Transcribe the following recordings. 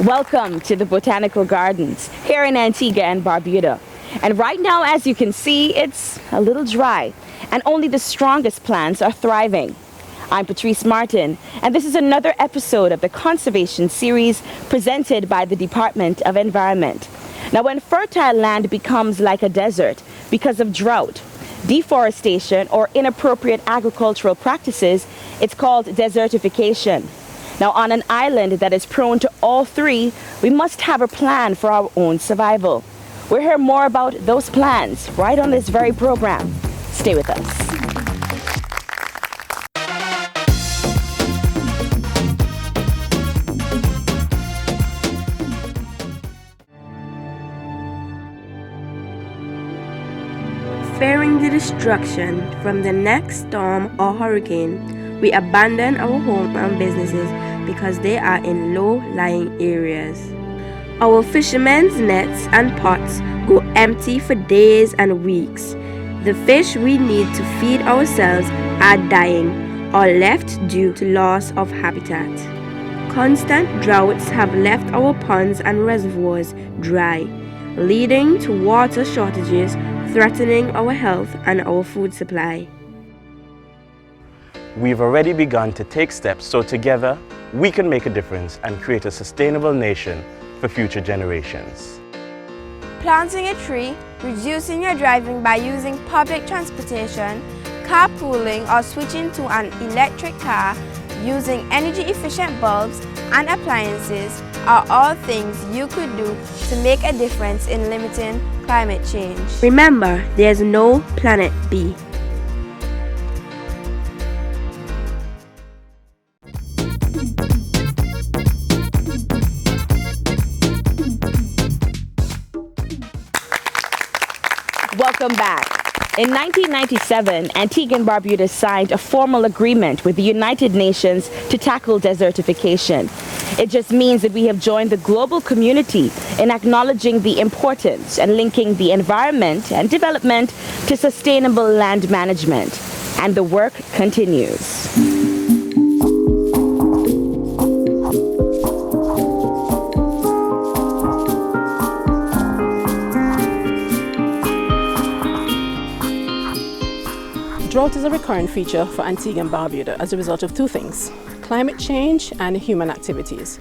Welcome to the Botanical Gardens here in Antigua and Barbuda. And right now, as you can see, it's a little dry and only the strongest plants are thriving. I'm Patrice Martin, and this is another episode of the Conservation Series presented by the Department of Environment. Now, when fertile land becomes like a desert because of drought, deforestation, or inappropriate agricultural practices, it's called desertification. Now, on an island that is prone to all three, we must have a plan for our own survival. We'll hear more about those plans right on this very program. Stay with us. Fearing the destruction from the next storm or hurricane, we abandon our home and businesses because they are in low-lying areas. Our fishermen's nets and pots go empty for days and weeks. The fish we need to feed ourselves are dying or left due to loss of habitat. Constant droughts have left our ponds and reservoirs dry, leading to water shortages, threatening our health and our food supply. We've already begun to take steps so together we can make a difference and create a sustainable nation for future generations. Planting a tree, reducing your driving by using public transportation, carpooling or switching to an electric car, using energy-efficient bulbs and appliances are all things you could do to make a difference in limiting climate change. Remember, there's no planet B. Welcome back. In 1997, Antigua and Barbuda signed a formal agreement with the United Nations to tackle desertification. It just means that we have joined the global community in acknowledging the importance and linking the environment and development to sustainable land management. And the work continues. Drought is a recurrent feature for Antigua and Barbuda as a result of two things: climate change and human activities.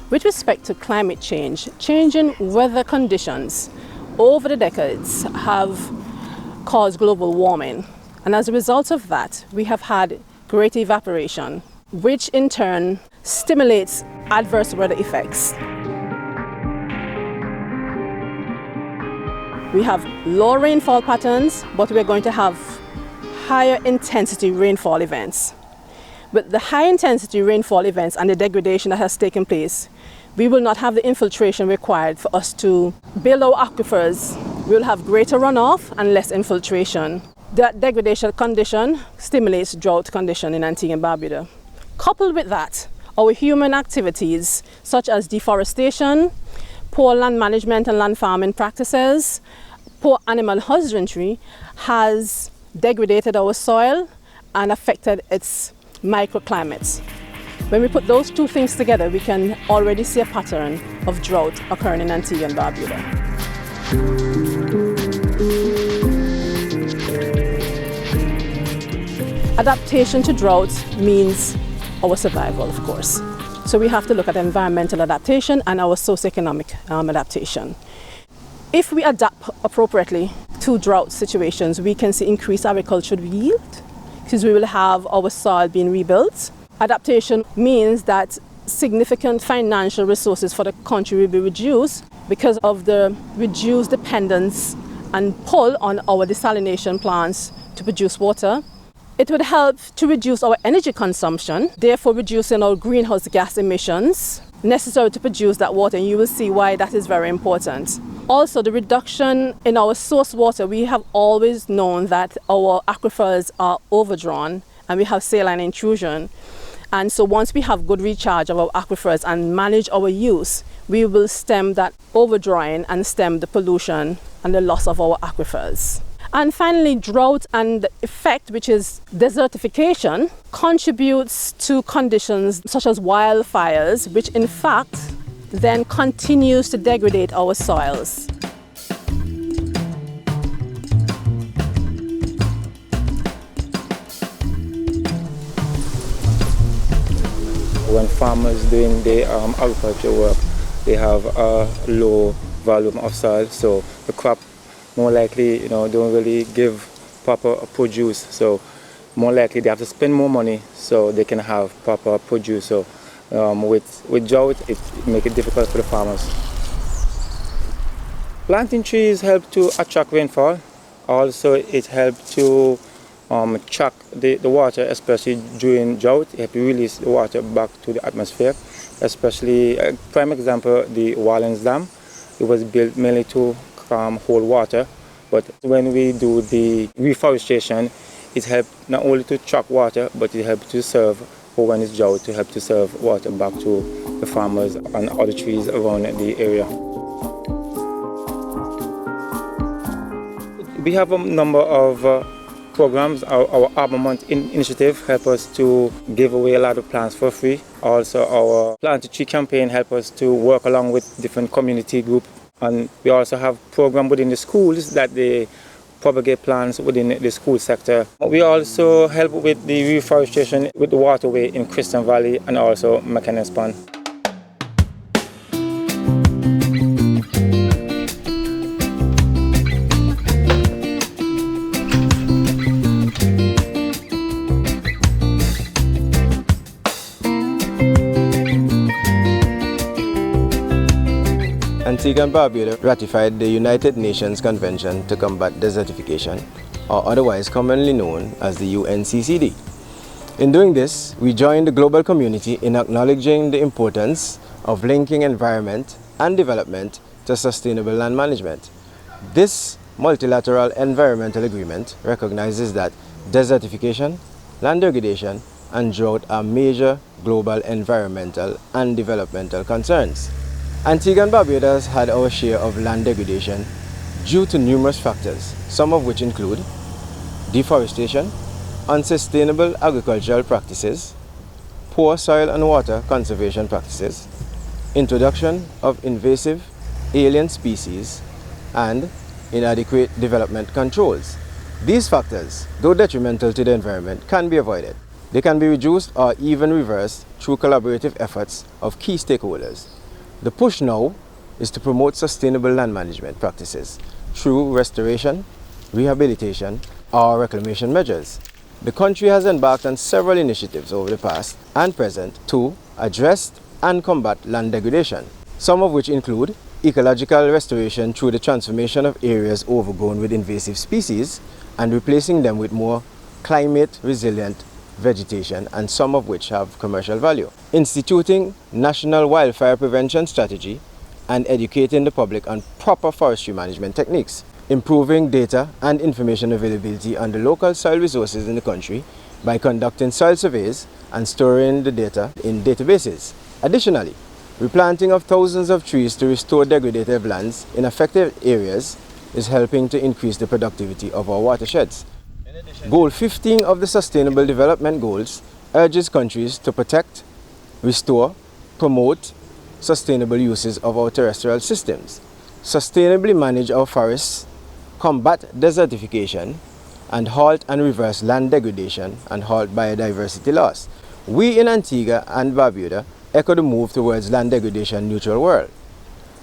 With respect to climate change, changing weather conditions over the decades have caused global warming. And as a result of that, we have had great evaporation, which in turn stimulates adverse weather effects. We have low rainfall patterns, but we're going to have higher intensity rainfall events. With the high intensity rainfall events and the degradation that has taken place, we will not have the infiltration required for us to build our aquifers. We will have greater runoff and less infiltration. That degradation condition stimulates drought condition in Antigua and Barbuda. Coupled with that, our human activities such as deforestation, poor land management and land farming practices, poor animal husbandry has degraded our soil and affected its microclimates. When we put those two things together, we can already see a pattern of drought occurring in Antigua and Barbuda. Adaptation to drought means our survival, of course. So we have to look at environmental adaptation and our socioeconomic adaptation. If we adapt appropriately to drought situations, we can see increased agricultural yield because we will have our soil being rebuilt. Adaptation means that significant financial resources for the country will be reduced because of the reduced dependence and pull on our desalination plants to produce water. It would help to reduce our energy consumption, therefore reducing our greenhouse gas emissions necessary to produce that water, and you will see why that is very important. Also, the reduction in our source water. We have always known that our aquifers are overdrawn and we have saline intrusion. And so once we have good recharge of our aquifers and manage our use, we will stem that overdrawing and stem the pollution and the loss of our aquifers. And finally, drought and the effect, which is desertification, contributes to conditions such as wildfires, which in fact then continues to degrade our soils. When farmers doing their agriculture work, they have a low volume of soil, so the crop more likely, don't really give proper produce. So more likely they have to spend more money so they can have proper produce. So with drought, it makes it difficult for the farmers. Planting trees help to attract rainfall. Also, it helps to track the water, especially during drought. It helps to release the water back to the atmosphere. Especially, a prime example, the Wallens Dam. It was built mainly to hold water, but when we do the reforestation, it helps not only to track water, but it helps to serve, for when it's drought, to help to serve water back to the farmers and other trees around the area. We have a number of programs. Our Arbor Month initiative helps us to give away a lot of plants for free. Also, our Plant a Tree campaign helps us to work along with different community groups. And we also have programs within the schools that they propagate plants within the school sector. We also help with the reforestation with the waterway in Christian Valley and also McKenna's Pond. Antigua and Barbuda ratified the United Nations Convention to Combat Desertification, or otherwise commonly known as the UNCCD. In doing this, we joined the global community in acknowledging the importance of linking environment and development to sustainable land management. This multilateral environmental agreement recognizes that desertification, land degradation, and drought are major global environmental and developmental concerns. Antigua and Barbuda has had our share of land degradation due to numerous factors, some of which include deforestation, unsustainable agricultural practices, poor soil and water conservation practices, introduction of invasive alien species, and inadequate development controls. These factors, though detrimental to the environment, can be avoided. They can be reduced or even reversed through collaborative efforts of key stakeholders. The push now is to promote sustainable land management practices through restoration, rehabilitation, or reclamation measures. The country has embarked on several initiatives over the past and present to address and combat land degradation, some of which include ecological restoration through the transformation of areas overgrown with invasive species and replacing them with more climate-resilient vegetation, and some of which have commercial value. Instituting national wildfire prevention strategy and educating the public on proper forestry management techniques. Improving data and information availability on the local soil resources in the country by conducting soil surveys and storing the data in databases. Additionally, replanting of thousands of trees to restore degraded lands in affected areas is helping to increase the productivity of our watersheds. Goal 15 of the Sustainable Development Goals urges countries to protect, restore, promote sustainable uses of our terrestrial systems, sustainably manage our forests, combat desertification, and halt and reverse land degradation and halt biodiversity loss. We in Antigua and Barbuda echo the move towards land degradation neutral world.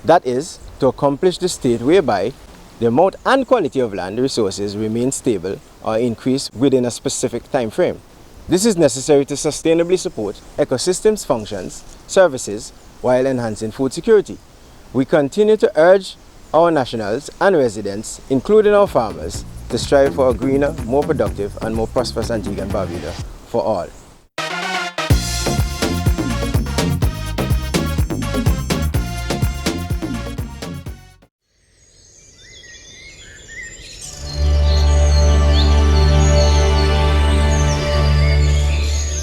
That is, to accomplish the state whereby the amount and quality of land resources remain stable or increase within a specific time frame. This is necessary to sustainably support ecosystems functions, services, while enhancing food security. We continue to urge our nationals and residents, including our farmers, to strive for a greener, more productive and more prosperous Antigua and Barbuda for all.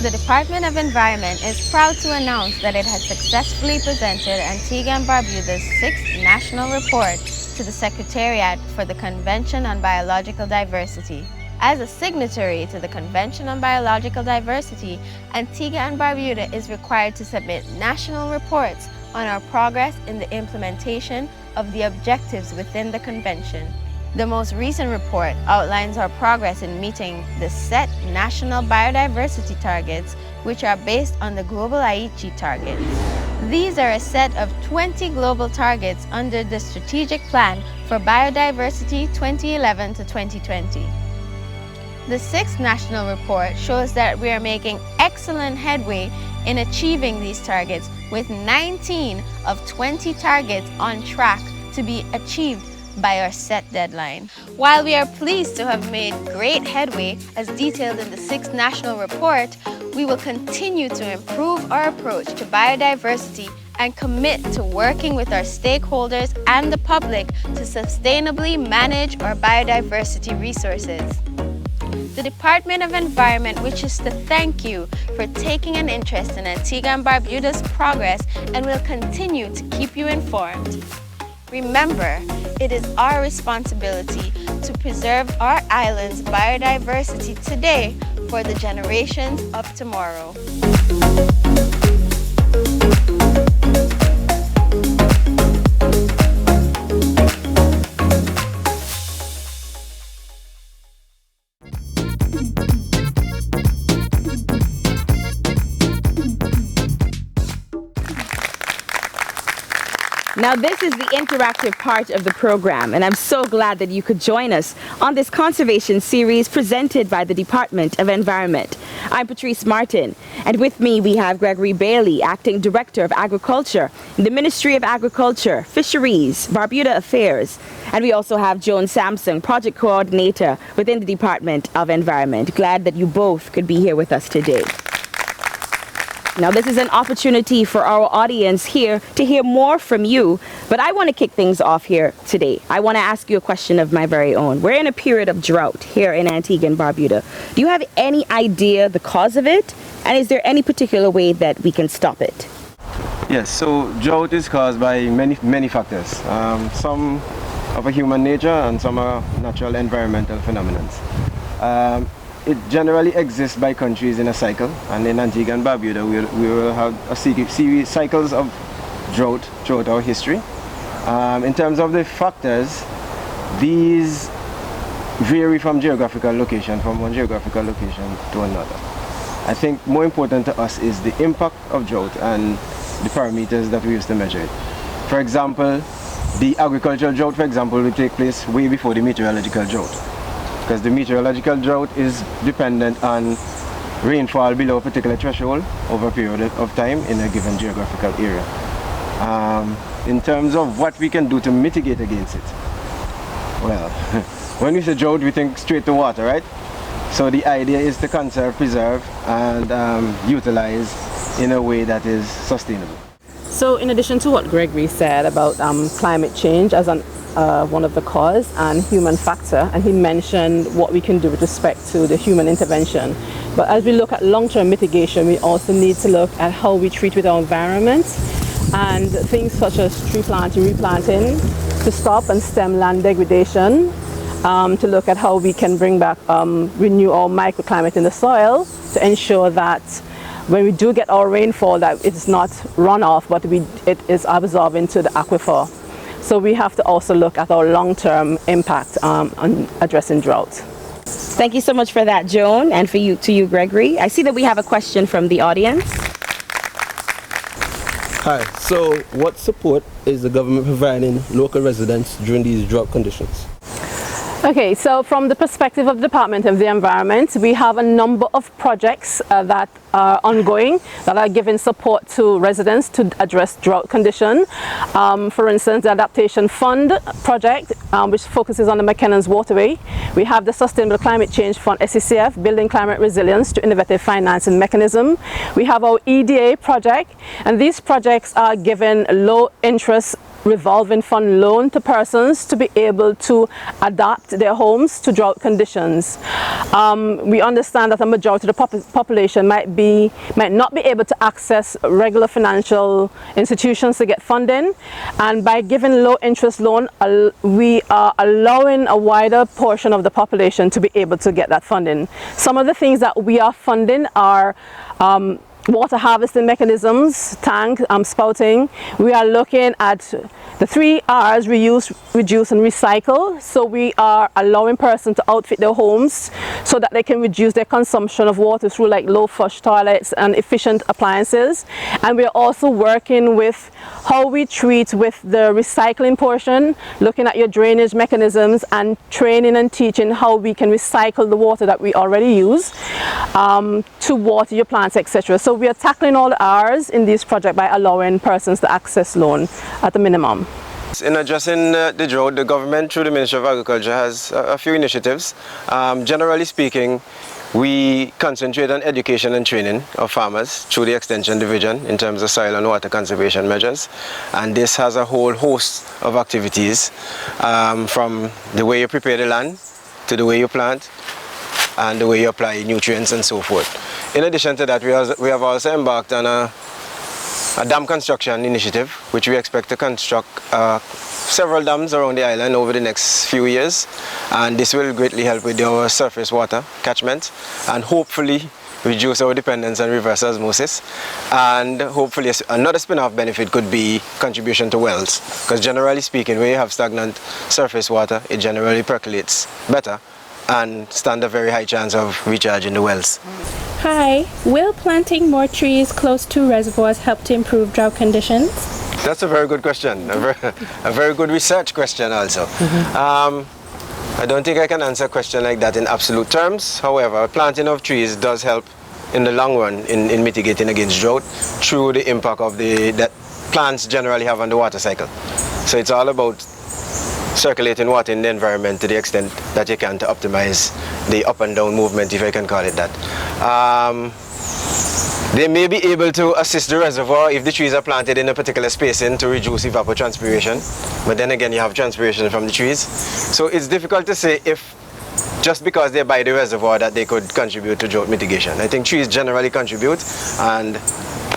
The Department of Environment is proud to announce that it has successfully presented Antigua and Barbuda's 6th National Report to the Secretariat for the Convention on Biological Diversity. As a signatory to the Convention on Biological Diversity, Antigua and Barbuda is required to submit national reports on our progress in the implementation of the objectives within the Convention. The most recent report outlines our progress in meeting the set national biodiversity targets, which are based on the global Aichi targets. These are a set of 20 global targets under the Strategic Plan for Biodiversity 2011 to 2020. The 6th national report shows that we are making excellent headway in achieving these targets, with 19 of 20 targets on track to be achieved by our set deadline. While we are pleased to have made great headway as detailed in the 6th national report, we will continue to improve our approach to biodiversity and commit to working with our stakeholders and the public to sustainably manage our biodiversity resources. The Department of Environment wishes to thank you for taking an interest in Antigua and Barbuda's progress and will continue to keep you informed. Remember, it is our responsibility to preserve our island's biodiversity today for the generations of tomorrow. Now, this is the interactive part of the program, and I'm so glad that you could join us on this conservation series presented by the Department of Environment. I'm Patrice Martin, and with me we have Gregory Bailey, Acting Director of Agriculture in the Ministry of Agriculture, Fisheries, Barbuda Affairs, and we also have Joan Sampson, Project Coordinator within the Department of Environment. Glad that you both could be here with us today. Now, this is an opportunity for our audience here to hear more from you, but I want to kick things off here today. I want to ask you a question of my very own. We're in a period of drought here in Antigua and Barbuda. Do you have any idea the cause of it? And is there any particular way that we can stop it? Yes, so drought is caused by many factors. Some of a human nature and some are natural environmental phenomena. It generally exists by countries in a cycle, and in Antigua and Barbuda we will have a series cycles of drought throughout our history. In terms of the factors, these vary from geographical location, from one geographical location to another. I think more important to us is the impact of drought and the parameters that we use to measure it. For example, the agricultural drought, for example, will take place way before the meteorological drought, because the meteorological drought is dependent on rainfall below a particular threshold over a period of time in a given geographical area. In terms of what we can do to mitigate against it, well, when we say drought, we think straight to water, right? So the idea is to conserve, preserve, and utilize in a way that is sustainable. So in addition to what Gregory said about climate change as one of the cause and human factor, and he mentioned what we can do with respect to the human intervention. But as we look at long-term mitigation, we also need to look at how we treat with our environment, and things such as tree planting, replanting, to stop and stem land degradation, to look at how we can bring back, renew our microclimate in the soil to ensure that when we do get our rainfall, that it's not runoff, but it is absorbed into the aquifer. So we have to also look at our long-term impact on addressing drought. Thank you so much for that, Joan, and to you, Gregory. I see that we have a question from the audience. Hi, so what support is the government providing local residents during these drought conditions? Okay, so from the perspective of the Department of the Environment, we have a number of projects that are ongoing that are giving support to residents to address drought condition. For instance, the Adaptation Fund project, which focuses on the McKennan's Waterway. We have the Sustainable Climate Change Fund, SCCF, Building Climate Resilience to Innovative Financing Mechanism. We have our EDA project, and these projects are given low interest revolving fund loan to persons to be able to adapt their homes to drought conditions. We understand that a majority of the population might not be able to access regular financial institutions to get funding, and by giving low interest loan, we are allowing a wider portion of the population to be able to get that funding. Some of the things that we are funding are water harvesting mechanisms, tank spouting. We are looking at the 3 R's: reuse, reduce and recycle. So we are allowing persons to outfit their homes so that they can reduce their consumption of water through like low flush toilets and efficient appliances. And we are also working with how we treat with the recycling portion, looking at your drainage mechanisms and training and teaching how we can recycle the water that we already use to water your plants, etc. So we are tackling all the R's in this project by allowing persons to access loan at the minimum. In addressing the drought, the government through the Ministry of Agriculture has a few initiatives. Generally speaking, we concentrate on education and training of farmers through the Extension Division in terms of soil and water conservation measures. And this has a whole host of activities, from the way you prepare the land to the way you plant and the way you apply nutrients and so forth. In addition to that, we have also embarked on a dam construction initiative, which we expect to construct several dams around the island over the next few years, and this will greatly help with our surface water catchment and hopefully reduce our dependence on reverse osmosis. And hopefully another spin-off benefit could be contribution to wells, because generally speaking, when you have stagnant surface water, it generally percolates better and stand a very high chance of recharging the wells. Hi, will planting more trees close to reservoirs help to improve drought conditions? That's a very good question, a very good research question also. I don't think I can answer a question like that in absolute terms. However, planting of trees does help in the long run in mitigating against drought through the impact of that plants generally have on the water cycle. So it's all about circulating water in the environment to the extent that you can to optimize the up and down movement, if I can call it that. They may be able to assist the reservoir if the trees are planted in a particular spacing to reduce evapotranspiration, but then again you have transpiration from the trees. So it's difficult to say if just because they're by the reservoir that they could contribute to drought mitigation. I think trees generally contribute, and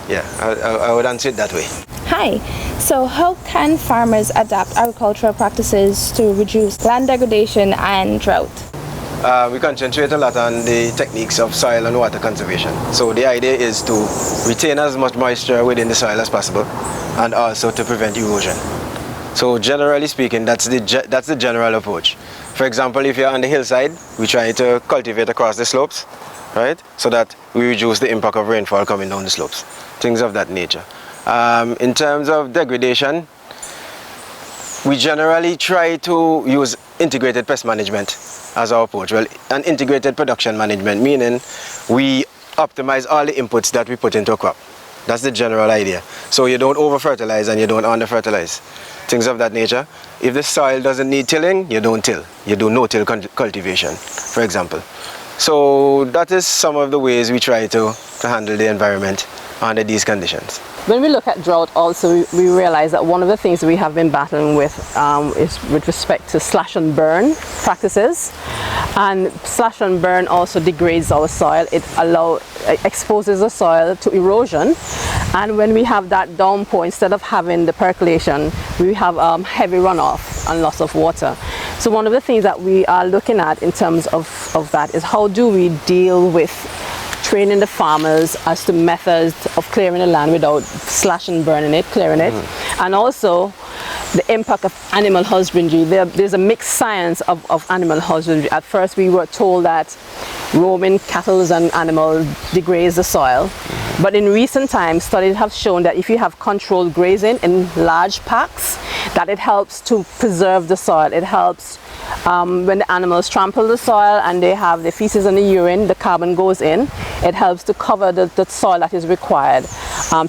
yeah, I would answer it that way. Hi, so how can farmers adapt agricultural practices to reduce land degradation and drought? We concentrate a lot on the techniques of soil and water conservation. So the idea is to retain as much moisture within the soil as possible, and also to prevent erosion. So generally speaking, that's the general approach. For example, if you're on the hillside, we try to cultivate across the slopes, right? So that we reduce the impact of rainfall coming down the slopes, things of that nature. In terms of degradation, we generally try to use integrated pest management as our approach. Well, an integrated production management, meaning we optimize all the inputs that we put into a crop. That's the general idea. So you don't over-fertilize and you don't under-fertilize, things of that nature. If the soil doesn't need tilling, you don't till. You do no-till cultivation, for example. So that is some of the ways we try to handle the environment under these conditions. When we look at drought also, we realize that one of the things we have been battling with is with respect to slash and burn practices. And slash and burn also degrades our soil. It exposes the soil to erosion. And when we have that downpour, instead of having the percolation, we have heavy runoff and loss of water. So one of the things that we are looking at in terms of that is how do we deal with training the farmers as to methods of clearing the land without slash and burning it, clearing it, and also the impact of animal husbandry. There's a mixed science of animal husbandry. At first we were told that roaming cattle and animals degrades the soil, but in recent times studies have shown that if you have controlled grazing in large packs, that it helps to preserve the soil. It helps when the animals trample the soil and they have the feces and the urine, the carbon goes in. It helps to cover the soil that is required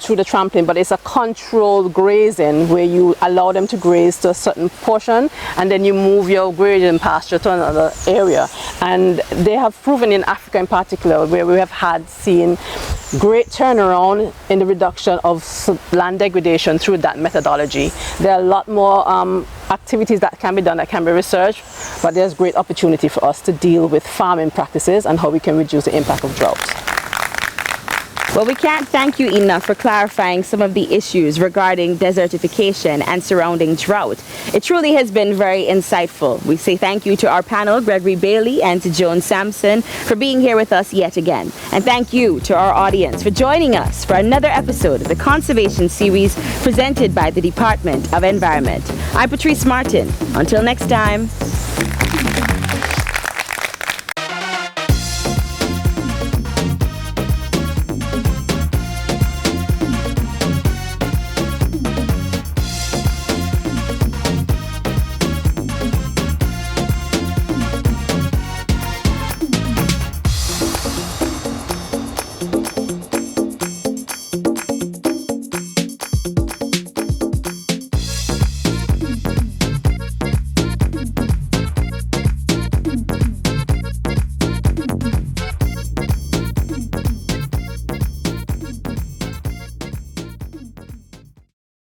through the trampling, but it's a controlled grazing where you allow them to graze to a certain portion and then you move your grazing pasture to another area. And they have proven in Africa in particular, where we have seen great turnaround in the reduction of land degradation through that methodology. There are a lot more activities that can be done, that can be researched, but there's great opportunity for us to deal with farming practices and how we can reduce the impact of drought. Well, we can't thank you enough for clarifying some of the issues regarding desertification and surrounding drought. It truly has been very insightful. We say thank you to our panel, Gregory Bailey and to Joan Sampson, for being here with us yet again. And thank you to our audience for joining us for another episode of the Conservation Series presented by the Department of Environment. I'm Patrice Martin. Until next time.